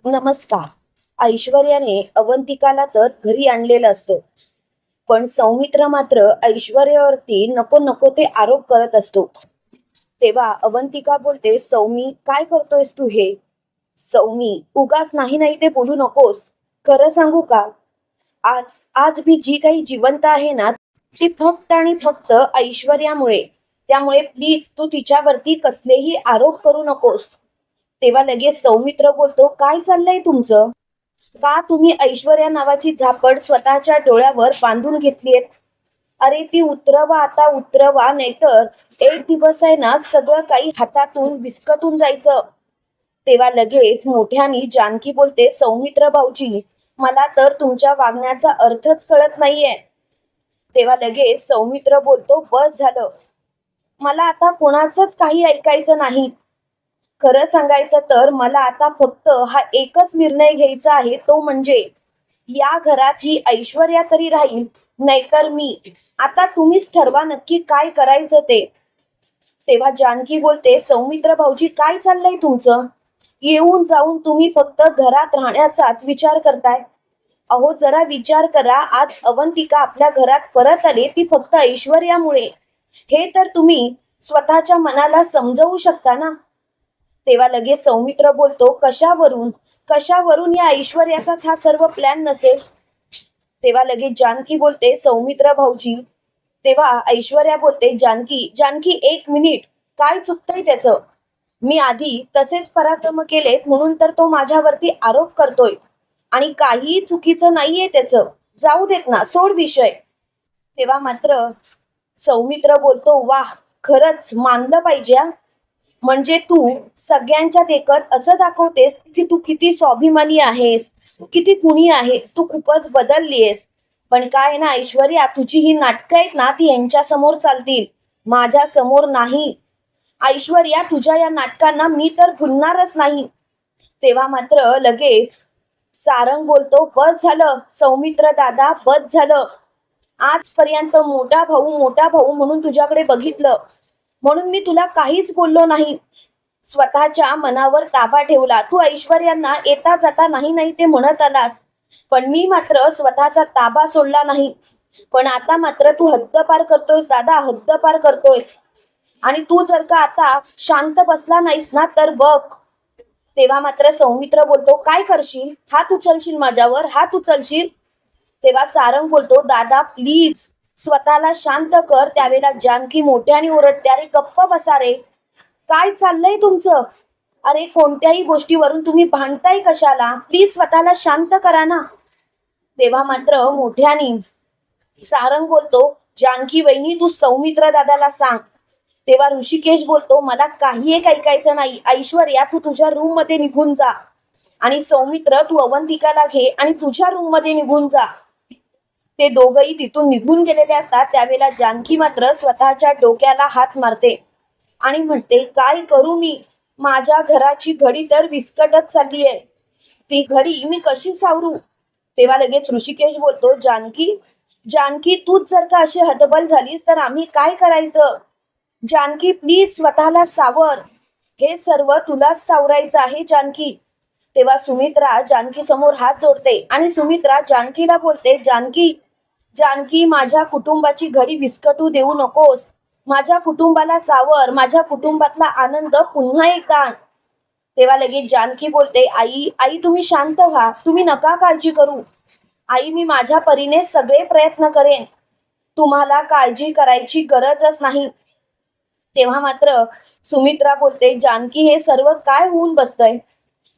नमस्कार. ऐश्वर्याने अवंतिकाला तर घरी आणलेलं असतं, पण सौमित्र मात्र ऐश्वर्यावरती नको नको ते आरोप करत असतो. तेव्हा अवंतिका बोलते, सौमी काय करतोयस तू हे? सौमी, उगाच नाही नाही ते बोलू नकोस. खरं सांगू का, आज आज मी जी काही जिवंत आहे ना, ती फक्त आणि फक्त ऐश्वर्यामुळे. त्यामुळे प्लीज तू तिच्यावरती कसलेही आरोप करू नकोस. तेव्हा लगेच सौमित्र बोलतो, काय चाललंय तुमचं? का तुम्ही ऐश्वर्या नावाची झापड स्वतःच्या डोळ्यावर बांधून घेतलीत? अरे ती उतरवा, आता उतरवा, नाहीतर एक दिवस आहे ना सगळं काही हातातून विस्कटून जायचं. तेव्हा लगेच मोठ्यानी जानकी बोलते, सौमित्र भाऊजी, मला तर तुमच्या वागण्याचा अर्थच कळत नाहीये. तेव्हा लगेच सौमित्र बोलतो, बस झालं, मला आता कोणाचंच काही ऐकायचं नाही. खरं सांगायचं तर मला आता फक्त हा एकच निर्णय घ्यायचा आहे, तो म्हणजे या घरात ही ऐश्वर्या तरी राहील, नाहीतर मी. आता तुम्हीच ठरवा नक्की काय करायचं ते. तेव्हा जानकी बोलते, सौमित्र भाऊजी काय चाललंय तुमचं? येऊन जाऊन तुम्ही फक्त घरात राहण्याचाच विचार करताय. अहो जरा विचार करा, आज अवंतिका आपल्या घरात परत आली ती फक्त ऐश्वर्यामुळे. हे तर तुम्ही स्वतःच्या मनाला समजवू शकता ना. तेव्हा लगेच सौमित्र बोलतो, कशावरून कशावरून या ऐश्वर्याचाच हा सर्व प्लॅन नसेल? तेव्हा लगेच जानकी बोलते, सौमित्र भाऊजी. तेव्हा ऐश्वर्या बोलते, जानकी जानकी एक मिनिट, काय चुकतंय त्याचं? मी आधी तसेच पराक्रम केलेत म्हणून तर तो माझ्यावरती आरोप करतोय, आणि काहीही चुकीचं नाहीये त्याचं. जाऊ देत ना, सोड विषय. तेव्हा मात्र सौमित्र बोलतो, वाह, खरंच मानलं पाहिजे हा. म्हणजे तू सगळ्यांच्या देखत असं दाखवतेस की तू किती स्वाभिमानी आहेस, तू किती गुणी आहेस, तू खूपच बदललीस. पण काय ना ऐश्वर्या, तुझी ही नाटकं आहेत ना, ती यांच्या समोर चालतील, माझ्या समोर नाही. ऐश्वर्या, तुझ्या या नाटकांना मी तर भुलणारच नाही. तेव्हा मात्र लगेच सारंग बोलतो, बस झालं सौमित्र दादा, बस झालं. आजपर्यंत मोठा भाऊ म्हणून तुझ्याकडे बघितलं, म्हणून मी तुला काहीच बोललो नाही. स्वतःच्या मनावर ताबा ठेवला. तू ऐश्वर्यांना येता जाता नाही नाही ते म्हणत आलास, पण मी मात्र स्वतःचा ताबा सोडला नाही. पण आता मात्र तू हद्द पार करतोयस दादा, हद्द पार करतोयस. आणि तू जर का आता शांत बसला नाहीस ना तर बघ. तेव्हा मात्र सौमित्र बोलतो, काय करशील? हात उचलशील माझ्यावर, हात उचलशील? तेव्हा सारंग बोलतो, दादा प्लीज स्वतःला शांत कर. त्यावेळेला जानकी मोठ्याने ओरडते, अरे गप्प बसा रे, काय चाललंय तुमचं? अरे कोणत्याही गोष्टीवरून तुम्ही भांडताय कशाला? प्लीज स्वतःला शांत करा ना. तेव्हा मात्र मोठ्याने सारंग बोलतो, जानकी वहिनी तू सौमित्र दादाला सांग. तेव्हा ऋषिकेश बोलतो, मला काही एक ऐकायचं नाही. ऐश्वर्या, तू तुझ्या रूम मध्ये निघून जा, आणि सौमित्र तू अवंतिकाला घे आणि तुझ्या रूम मध्ये निघून जा. ते दोघही तिथून निघून गेलेले असतात. त्यावेळेला जानकी मात्र स्वतःच्या डोक्याला हात मारते आणि म्हणते, काय करू मी? माझ्या घराची घडी तर विस्कटत चालली आहे, ती घडी मी कशी सावरू? तेव्हा लगेच ऋषिकेश बोलतो, जानकी जानकी, तूच जर का अशी हतबल झालीस तर आम्ही काय करायचं? जानकी प्लीज स्वतःला सावर, हे सर्व तुलाच सावरायचं आहे जानकी. तेव्हा सुमित्रा जानकी समोर हात जोडते आणि सुमित्रा जानकीला बोलते, जानकी जानकी, माझ्या कुटुंबाची घडी विस्कटू देऊ नकोस. माझ्या कुटुंबाला सावर, माझ्या कुटुंबातला आनंद पुन्हा एकदा आण. तेव्हा लगेच जानकी बोलते, आई आई तुम्ही शांत व्हा, तुम्ही नका काळजी करू. आई, मी माझ्या परीने सगळे प्रयत्न करेन, तुम्हाला काळजी करायची गरजच नाही. तेव्हा मात्र सुमित्रा बोलते, जानकी हे सर्व काय होऊन बसतंय?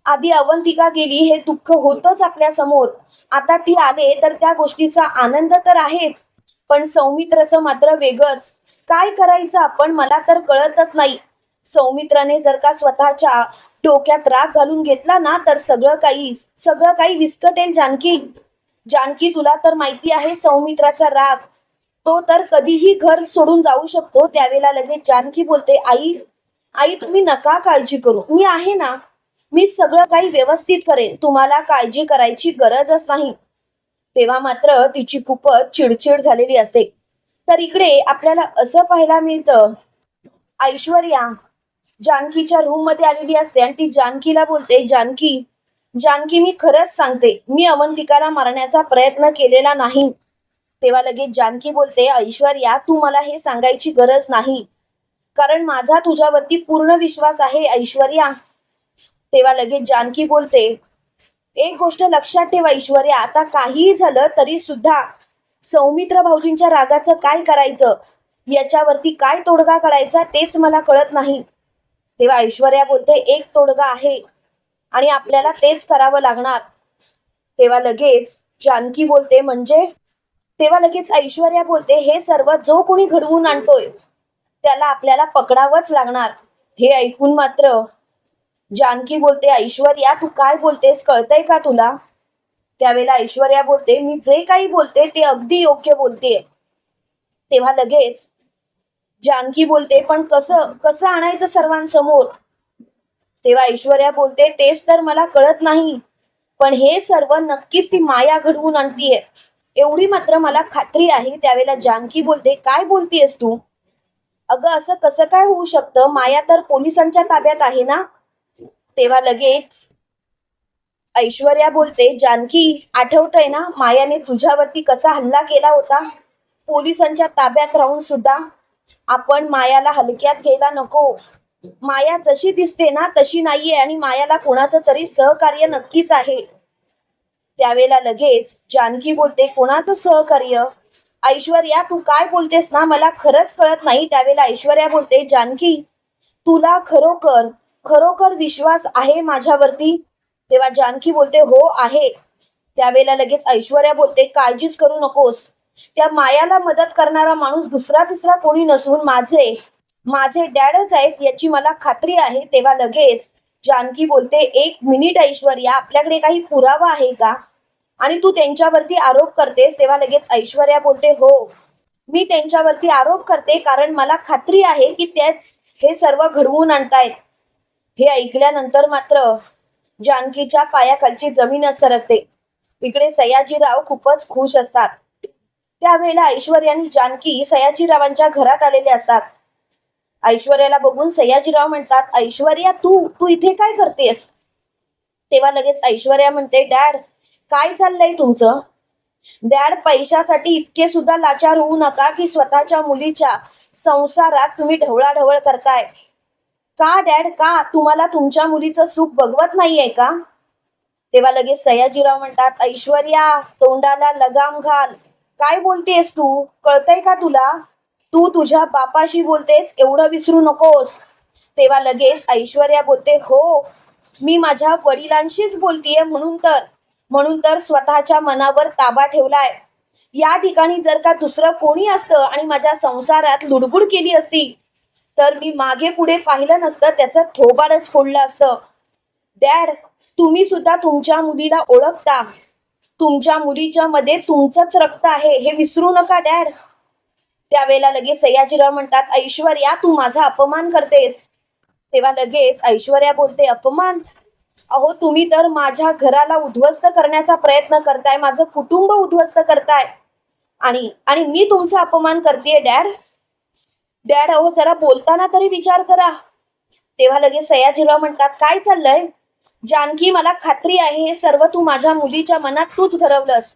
आधी अवंतिका गेली, हे दुःख होतच आपल्या समोर. आता ती आले तर त्या गोष्टीचा आनंद तर आहेच, पण सौमित्रचं मात्र वेगळंच. काय करायचं आपण, मला तर कळतच नाही. सौमित्राने जर का स्वतःच्या डोक्यात राग घालून घेतला ना तर सगळं काही विस्कटेल जानकी. जानकी, तुला तर माहिती आहे सौमित्राचा राग, तो तर कधीही घर सोडून जाऊ शकतो. त्यावेळेला लगेच जानकी बोलते, आई आई तुम्ही नका काळजी करू, मी आहे ना, मी सगळं काही व्यवस्थित करेन, तुम्हाला काळजी करायची गरजच नाही. तेव्हा मात्र तिची खूपच चिडचिड झालेली असते. तर इकडे आपल्याला असं पाहायला मिळतं, ऐश्वर्या जानकीच्या रूम मध्ये आलेली असते आणि ती जानकीला बोलते, जानकी जानकी, मी खरंच सांगते, मी अवंतिकाला मारण्याचा प्रयत्न केलेला नाही. तेव्हा लगेच जानकी बोलते, ऐश्वर्या, तू मला हे सांगायची गरज नाही, कारण माझा तुझ्यावरती पूर्ण विश्वास आहे ऐश्वर्या. तेव्हा लगेच जानकी बोलते, एक गोष्ट लक्षात ठेव ऐश्वर्या, आता काहीही झालं तरी सुद्धा सौमित्र भाऊजींच्या रागाचं काय करायचं, याच्यावरती काय तोडगा काढायचा तेच मला कळत नाही. तेव्हा ऐश्वर्या बोलते, एक तोडगा आहे आणि आपल्याला तेच करावं लागणार. तेव्हा लगेच जानकी बोलते, म्हणजे? तेव्हा लगेच ऐश्वर्या बोलते, हे सर्व जो कोणी घडवून आणतोय त्याला आपल्याला पकडावंच लागणार. हे ऐकून मात्र जानकी बोलते, ऐश्वर्या, तू काय बोलतेस, कळतंय का तुला? त्यावेळेला ऐश्वर्या बोलते, मी जे काही बोलते ते अगदी योग्य बोलतेय. तेव्हा लगेच जानकी बोलते, पण कसं कसं आणायचं सर्वांसमोर? तेव्हा ऐश्वर्या बोलते, तेच तर मला कळत नाही, पण हे सर्व नक्कीच ती माया घडवून आणतीये एवढी मात्र मला खात्री आहे. त्यावेळेला जानकी बोलते, काय बोलतेस तू? अगं, असं कसं काय होऊ शकतं, माया तर पोलिसांच्या ताब्यात आहे ना. तेव्हा लगेच ऐश्वर्या बोलते, जानकी, आठवतंय ना मायाने तुझ्यावरती कसा हल्ला केला होता? पोलिसांच्या ताब्यात राहून सुद्धा आपण मायाला हलक्यात घ्यायला नको. माया जशी दिसते ना तशी नाहीये आणि मायाला कोणाचं तरी सहकार्य नक्कीच आहे. त्यावेळेला लगेच जानकी बोलते, कोणाचं सहकार्य? ऐश्वर्या, तू काय बोलतेस ना, मला खरंच कळत नाही. त्यावेळेला ऐश्वर्या बोलते, जानकी, तुला खरोखर खरोखर विश्वास आहे माझ्यावरती? तेव्हा जानकी बोलते, हो आहे. त्यावेळेला लगेच ऐश्वर्या बोलते, काळजीच करू नकोस, त्या मायाला मदत करणारा माणूस दुसरा तिसरा कोणी नसून माझे माझे डॅडच आहेत याची मला खात्री आहे. तेव्हा लगेच जानकी बोलते, एक मिनिट ऐश्वर्या, आपल्याकडे काही पुरावा आहे का आणि तू त्यांच्यावरती आरोप करतेस? तेव्हा लगेच ऐश्वर्या बोलते, हो, मी त्यांच्यावरती आरोप करते कारण मला खात्री आहे की तेच हे सर्व घडवून आणतायत. हे ऐकल्यानंतर मात्र जानकीच्या पायाखालची जमीनच सरकते. इकडे सयाजीराव खूपच खुश असतात. त्यावेळेला ऐश्वर्या आणि जानकी सयाजीरावांच्या घरात आलेले असतात. ऐश्वर्याला बघून सयाजीराव म्हणतात, ऐश्वर्या, तू तू इथे काय करतेस? तेव्हा लगेच ऐश्वर्या म्हणते, डॅड, काय चाललंय तुमचं? डॅड, पैशासाठी इतके सुद्धा लाचार होऊ नका की स्वतःच्या मुलीच्या संसारात तुम्ही ढवळाढवळ करताय. का डॅड, का तुम्हाला तुमच्या मुलीचं सुख बघवत नाहीये का? तेव्हा लगेच सयाजीराव म्हणतात, ऐश्वर्या, तोंडाला लगाम घाल, काय बोलतेस तू, कळतंय का तुला? तू तुझ्या बापाशी बोलतेस एवढं विसरू नकोस. तेव्हा लगेच ऐश्वर्या बोलते, हो, मी माझ्या वडिलांशीच बोलतीये, म्हणून तर स्वतःच्या मनावर ताबा ठेवलाय. या ठिकाणी जर का दुसरं कोणी असतं आणि माझ्या संसारात लुडबुड केली असती तर मी मागे पुढे पाहिलं नसतं, त्याचं थोबाडच फोडलं असतं. डॅड, तुम्ही सुद्धा तुमच्या मुलीला ओळखता, तुमच्या मुलीच्या मध्ये तुमचंच रक्त आहे, हे विसरू नका डॅड. त्यावेळेला लगेच सयाजीराव म्हणतात, ऐश्वर्या, तू माझा अपमान करतेस. तेव्हा लगेच ऐश्वर्या बोलते, अपमान? अहो, तुम्ही तर माझ्या घराला उद्ध्वस्त करण्याचा प्रयत्न करताय, माझं कुटुंब उद्ध्वस्त करताय आणि आणि मी तुमचा अपमान करतेय डॅड? डॅड, अहो, जरा बोलताना तरी विचार करा. तेव्हा लगेच सयाजीराव म्हणतात, काय चाललंय? जानकी, मला खात्री आहे हे सर्व तू माझ्या मुलीच्या मनात तूच भरवलंस.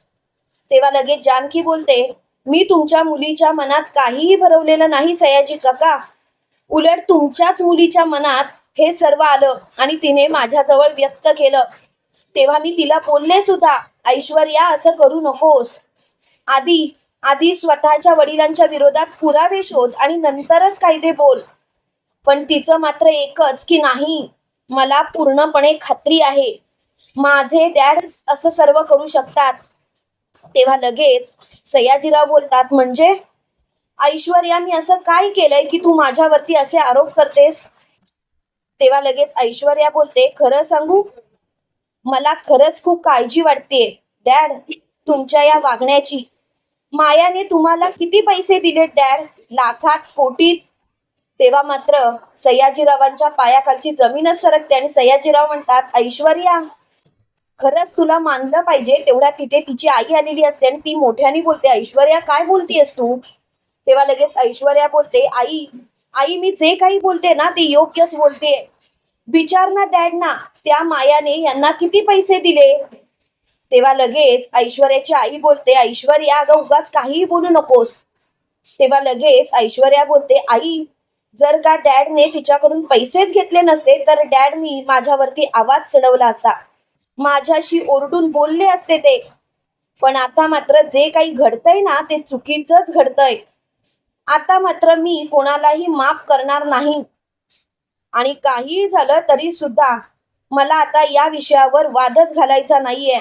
तेव्हा लगेच जानकी बोलते, मी तुमच्या मुलीच्या मनात काहीही भरवलेलं नाही सयाजी काका, उलट तुमच्याच मुलीच्या मनात हे सर्व आलं आणि तिने माझ्याजवळ व्यक्त केलं. तेव्हा मी तिला बोलले सुद्धा, ऐश्वर्या, असं करू नकोस, आधी आधी स्वतःच्या वडिलांच्या विरोधात पुरावे शोध आणि नंतरच कायदे बोल. पण तिचं मात्र एकच की नाही, मला पूर्णपणे खात्री आहे माझे डॅड असं सर्व करू शकतात. तेव्हा लगेच सयाजीराव बोलतात, म्हणजे ऐश्वर्या, मी असं काय केलंय की तू माझ्यावरती असे आरोप करतेस? तेव्हा लगेच ऐश्वर्या बोलते, खरं सांगू, मला खरंच खूप काळजी वाटतेय डॅड तुमच्या या वागण्याची. मायाने तुम्हाला किती पैसे दिले डॅड, लाखात, कोटीत? तेव्हा मात्र सयाजीरावांच्या पायाखालची जमीनच सरकते आणि सयाजीराव म्हणतात, ऐश्वर्या, खरंच तुला मानलं पाहिजे, तेवढ्या तिथे तिची आई आलेली असते आणि ती मोठ्याने बोलते, ऐश्वर्या, काय बोलतेस तू? तेव्हा लगेच ऐश्वर्या बोलते, आई आई, मी जे काही बोलते ना ते योग्यच बोलते. विचार ना डॅडना, त्या मायाने यांना किती पैसे दिले. तेव्हा लगेच ऐश्वर्याची आई बोलते, ऐश्वर्या अगं उगाच काहीही बोलू नकोस. तेव्हा लगेच ऐश्वर्या बोलते, आई जर का डॅडने तिच्याकडून पैसेच घेतले नसते तर डॅडनी माझ्यावरती आवाज चढवला असता, माझ्याशी ओरडून बोलले असते ते. पण आता मात्र जे काही घडतंय ना ते चुकीचंच घडतंय. आता मात्र मी कोणालाही माफ करणार नाही. आणि काहीही झालं तरी सुद्धा मला आता या विषयावर वादच घालायचा नाहीये.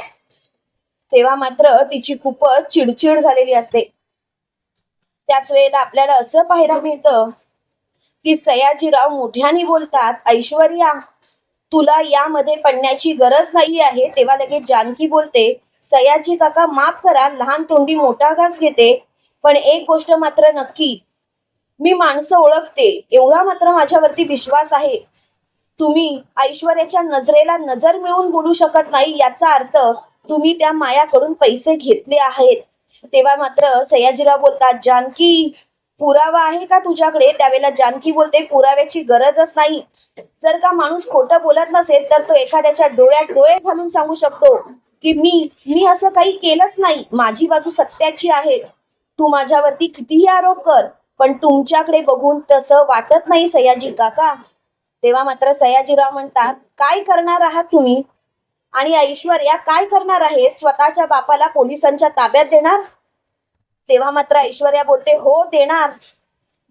तेव्हा मात्र तिची खूपच चिडचिड झालेली असते. त्याच वेळेला आपल्याला असं पाहायला मिळतं की सयाजीराव मोठ्याने बोलतात, ऐश्वर्या तुला यामध्ये पडण्याची गरज नाही आहे. तेव्हा लगेच जानकी बोलते, सयाजी काका माफ करा, लहान तोंडी मोठा घास घेते. पण एक गोष्ट मात्र नक्की, मी माणसं ओळखते एवढा मात्र माझ्यावरती विश्वास आहे. तुम्ही ऐश्वर्याच्या नजरेला नजर मिळवून बोलू शकत नाही, याचा अर्थ तुम्ही त्या मायाकडून पैसे घेतले आहेत. तेव्हा मात्र सयाजीराव बोलतात, जानकी पुरावा आहे का तुझ्याकडे. त्यावेळेला जानकी बोलते, पुराव्याची गरजच नाही. जर का माणूस खोटं बोलत नसेल तर तो एखाद्याच्या डोळ्यात डोळे घालून सांगू शकतो की मी असं काही केलंच नाही, माझी बाजू सत्याची आहे. तू माझ्यावरती कितीही आरोप कर, पण तुमच्याकडे बघून तसं वाटत नाही सयाजी काका. तेव्हा मात्र सयाजीराव म्हणतात, काय करणार आहात तुम्ही. आणि ऐश्वर्या काय करणार आहे, स्वतःच्या बापाला पोलिसांच्या ताब्यात देणार. तेव्हा मात्र ऐश्वर्या बोलते, हो देणार.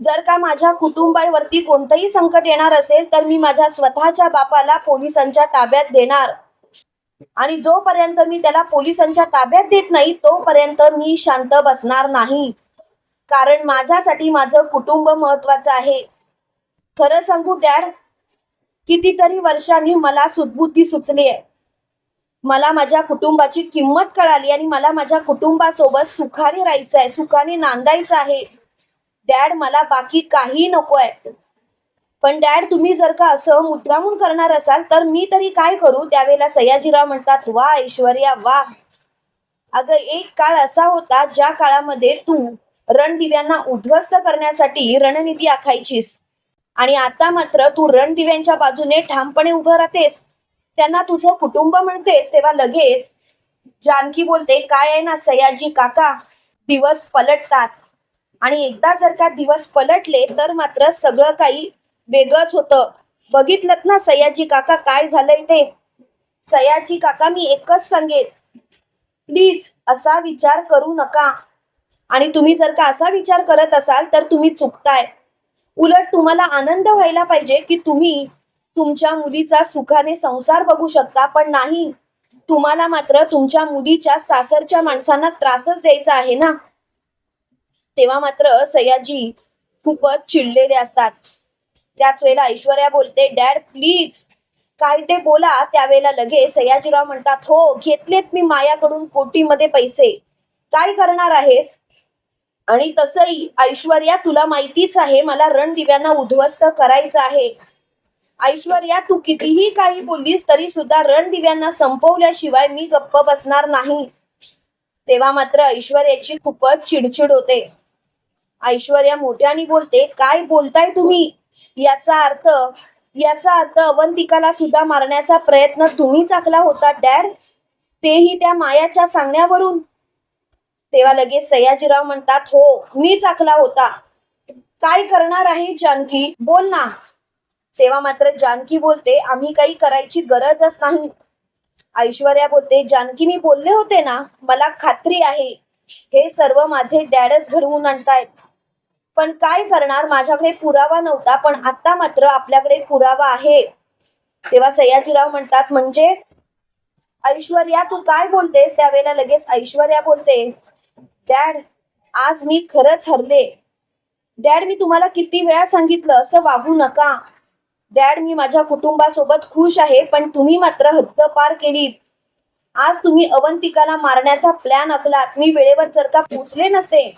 जर का माझ्या कुटुंबावरती कोणतंही संकट येणार असेल तर मी माझ्या स्वतःच्या बापाला पोलिसांच्या ताब्यात देणार. आणि जोपर्यंत मी त्याला पोलिसांच्या ताब्यात देत नाही तोपर्यंत मी शांत बसणार नाही. कारण माझ्यासाठी माझं कुटुंब महत्वाचं आहे. खरं सांगू डॅड, कितीतरी वर्षांनी मला सुदबुद्धी सुचली आहे. मला माझ्या कुटुंबाची किंमत कळाली आणि मला माझ्या कुटुंबासोबत सुखाने राहायचं आहे, सुखाने नांदायचं आहे. डॅड मला बाकी काही नको आहे. पण डॅड तुम्ही जर का असं मुद्दामून करणार असाल तर मी तरी काय करू. त्यावेळेला सयाजीराव म्हणतात, वा ऐश्वर्या वा. अगं एक काळ असा होता ज्या काळामध्ये तू रणदिव्यांना उद्ध्वस्त करण्यासाठी रणनीती आखायचीस. आणि आता मात्र तू रणदिव्यांच्या बाजूने ठामपणे उभं राहतेस, त्यांना तुझं कुटुंब म्हणतेस. तेव्हा लगेच जानकी बोलते, काय आहे ना सयाजी काका, दिवस पलटतात. आणि एकदा जर का दिवस पलटले तर मात्र सगळं काही वेगळंच होतं. बघितलं ना सयाजी काका काय झालंय ते. सयाजी काका मी एकच सांगेन, प्लीज असा विचार करू नका. आणि तुम्ही जर का असा विचार करत असाल तर तुम्ही चुकताय. उलट तुम्हाला आनंद व्हायला पाहिजे की तुम्ही तुमच्या मुलीचा सुखाने संसार बघू शकता. पण नाही, तुम्हाला मात्र तुमच्या मुलीच्या सासरच्या माणसांना त्रासच द्यायचा आहे ना. तेव्हा मात्र सयाजी खूपच चिडलेले असतात. त्याच वेळेला ऐश्वर्या बोलते, डॅड प्लीज काय ते बोला. त्यावेळेला लगेच सयाजीराव म्हणतात, हो घेतलेत मी मायाकडून कोटीमध्ये पैसे, काय करणार आहेस. आणि तसंही ऐश्वर्या तुला माहितीच आहे मला रणदिव्यांना उद्ध्वस्त करायचं आहे. ऐश्वर्या तू कितीही काही बोललीस तरी सुद्धा रणदिव्यांना संपवल्याशिवाय मी गप्प बसणार नाही. तेव्हा मात्र ऐश्वर्याची खूपच चिडचिड होते. ऐश्वर्या मोठ्याने बोलते, काय बोलताय तुम्ही. याचा अर्थ अवंतिकाला सुद्धा मारण्याचा प्रयत्न तुम्हीच आखला होता डॅड, तेही त्या मायाच्या सांगण्यावरून. तेव्हा लगेच सयाजीराव म्हणतात, हो मीच आखला होता. काय करणार आहे जानकी, बोल ना. तेव्हा मात्र जानकी बोलते, आम्ही काही करायची गरजच नाही. ऐश्वर्या बोलते, जानकी मी बोलले होते ना, मला खात्री आहे हे सर्व माझे डॅडच घडवून आणतायत. पण काय करणार, माझ्याकडे पुरावा नव्हता, पण आता मात्र आपल्याकडे पुरावा आहे. तेव्हा सयाजीराव म्हणतात, म्हणजे ऐश्वर्या तू काय बोलतेस. त्यावेळेला लगेच ऐश्वर्या बोलते, डॅड आज मी खरंच हरले. डॅड मी तुम्हाला किती वेळा सांगितलं असं वागू नका. डॅड मी माझ्या कुटुंबासोबत खुश आहे, पण तुम्ही मात्र हद्द पार केलीत. आज तुम्ही अवंतिकाला मारण्याचा प्लॅन आखलात. मी वेळेवर जर का पोचले नसते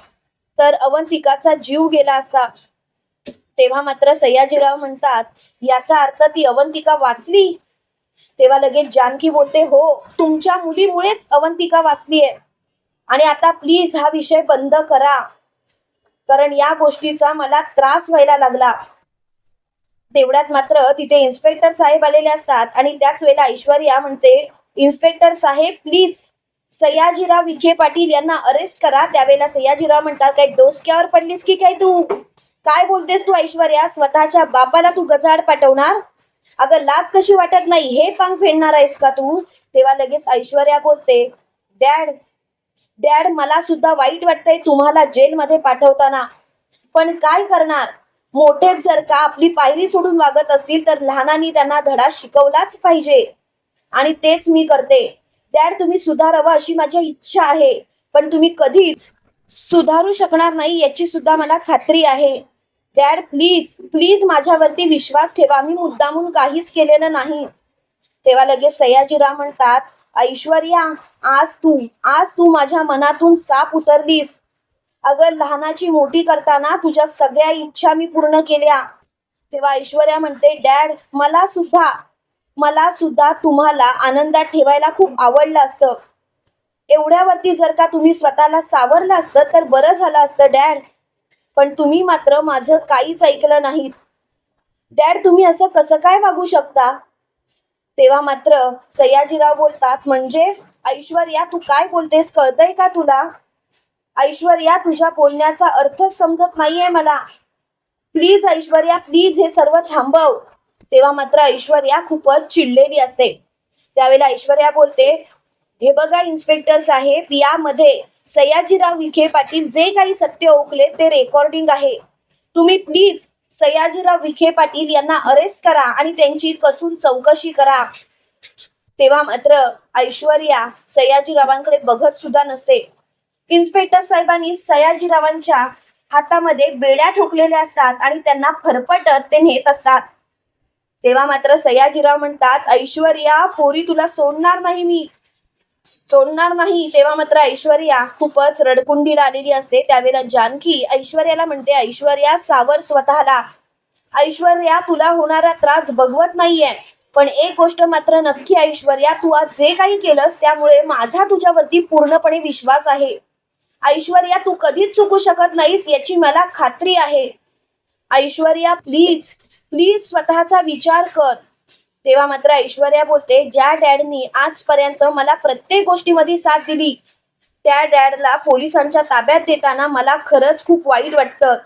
तर अवंतिकाचा जीव गेला असता. तेव्हा मात्र सयाजीराव म्हणतात, याचा अर्थ ती अवंतिका वाचली. तेव्हा लगेच जानकी बोलते, हो तुमच्या मुलीमुळेच अवंतिका वाचलीये. आणि आता प्लीज हा विषय बंद करा, कारण या गोष्टीचा मला त्रास व्हायला लागला. तेवढ्यात मात्र तिथे इन्स्पेक्टर साहेब आलेले असतात आणि त्याच वेळेला ऐश्वर्या म्हणते, इन्स्पेक्टर साहेब प्लीज सयाजीराव विखे पाटील यांना अरेस्ट करा. त्यावेळेला सयाजीराव म्हणतात, काय डोसक्यावर पडलीस की काय तू? काय बोलतेस तू ऐश्वर्या? स्वतःच्या बापाला तू गजाड पाठवणार? अगं लाज कशी वाटत नाही? हे पांग फेडणार आहेस का तू? तेव्हा लगेच ऐश्वर्या बोलते, डॅड डॅड मला सुद्धा वाईट वाटतंय तुम्हाला जेलमध्ये पाठवताना, पण काय करणार? मोठेच जर का आपली पायरी सोडून वागत असतील तर लहानांनी त्यांना धडा शिकवलाच पाहिजे आणि तेच मी करते. डॅड तुम्ही सुधारावं अशी माझी इच्छा आहे, पण तुम्ही कधीच सुधारू शकणार नाही याची सुद्धा मला खात्री आहे. डॅड प्लीज प्लीज माझ्यावरती विश्वास ठेवा, मी मुद्दामून काहीच केलेलं नाही. तेव्हा लगेच सयाजीराव म्हणतात, ऐश्वर्या आज तू माझ्या मनातून साप उतरलीस. अगं लहानाची मोठी करताना तुझ्या सगळ्या इच्छा मी पूर्ण केल्या. तेव्हा ऐश्वर्या म्हणते, डॅड मला सुद्धा तुम्हाला आनंदात ठेवायला खूप आवडलं असतं. एवढ्यावरती जर का तुम्ही स्वतःला सावरलं असतं तर बरं झालं असतं डॅड, पण तुम्ही मात्र माझं काहीच ऐकलं नाहीत. डॅड तुम्ही असं कसं काय वागू शकता? तेव्हा मात्र सयाजीराव बोलतात, म्हणजे ऐश्वर्या तू काय बोलतेस कळतंय का तुला? ऐश्वर्या तुझ्या बोलण्याचा अर्थच समजत नाहीये मला. प्लीज ऐश्वर्या प्लीज हे सर्व थांबव. तेव्हा मात्र ऐश्वर्या खूपच चिडलेली असते. त्यावेळेला ऐश्वर्या बोलते, हे बघा इन्स्पेक्टर साहेब, यामध्ये सयाजीराव विखे पाटील जे काही सत्य ओकले ते रेकॉर्डिंग आहे. तुम्ही प्लीज सयाजीराव विखे पाटील यांना अरेस्ट करा आणि त्यांची कसून चौकशी करा. तेव्हा मात्र ऐश्वर्या सयाजीरावांकडे बघत सुद्धा नसते. इन्स्पेक्टर साहेबांनी सयाजीरावांच्या हातामध्ये बेड्या ठोकलेल्या असतात आणि त्यांना फरफटत ते नेत असतात. तेव्हा मात्र सयाजीराव म्हणतात, ऐश्वर्या पोरी तुला सोडणार नाही, मी सोडणार नाही. तेव्हा मात्र ऐश्वर्या खूपच रडकुंडीला आलेली असते. त्यावेळेला जानकी ऐश्वर्याला म्हणते, ऐश्वर्या सावर स्वतःला. ऐश्वर्या तुला होणारा त्रास बघवत नाहीये, पण एक गोष्ट मात्र नक्की ऐश्वर्या, तू आज जे काही केलंस त्यामुळे माझा तुझ्यावरती पूर्णपणे विश्वास आहे. ऐश्वर्या तू कधीच चुकू शकत नाहीस याची मला खात्री आहे. ऐश्वर्या प्लीज प्लीज स्वतःचा विचार कर. तेव्हा मात्र ऐश्वर्या बोलते, ज्या डॅडनी आजपर्यंत मला प्रत्येक गोष्टीमध्ये साथ दिली त्या डॅडला पोलिसांच्या ताब्यात देताना मला खरंच खूप वाईट वाटतं,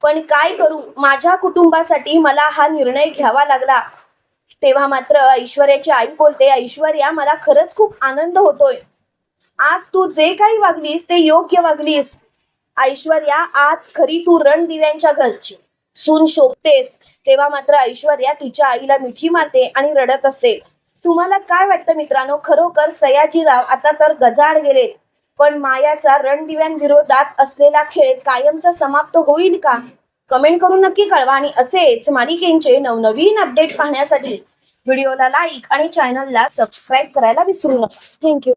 पण काय करू, माझ्या कुटुंबासाठी मला हा निर्णय घ्यावा लागला. तेव्हा मात्र ऐश्वर्याची आई बोलते, ऐश्वर्या मला खरंच खूप आनंद होतोय. आज तू जे काही वागलीस ते योग्य वागलीस. ऐश्वर्या आज खरी तू रणदिव्यांच्या घरची सून शोभतेस. तेव्हा मात्र ऐश्वर्या तिच्या आईला मिठी मारते आणि रडत असते. तुम्हाला काय वाटतं मित्रांनो, खरोखर सयाजीराव आता तर गजाड गेले, पण मायाचा रणदिव्यांविरोधात असलेला खेळ कायमचा समाप्त होईल का? कमेंट करून नक्की कळवा आणि असेच मालिकेंचे नवनवीन अपडेट पाहण्यासाठी व्हिडिओला लाईक आणि चॅनलला सबस्क्राईब करायला विसरू नका. थँक्यू.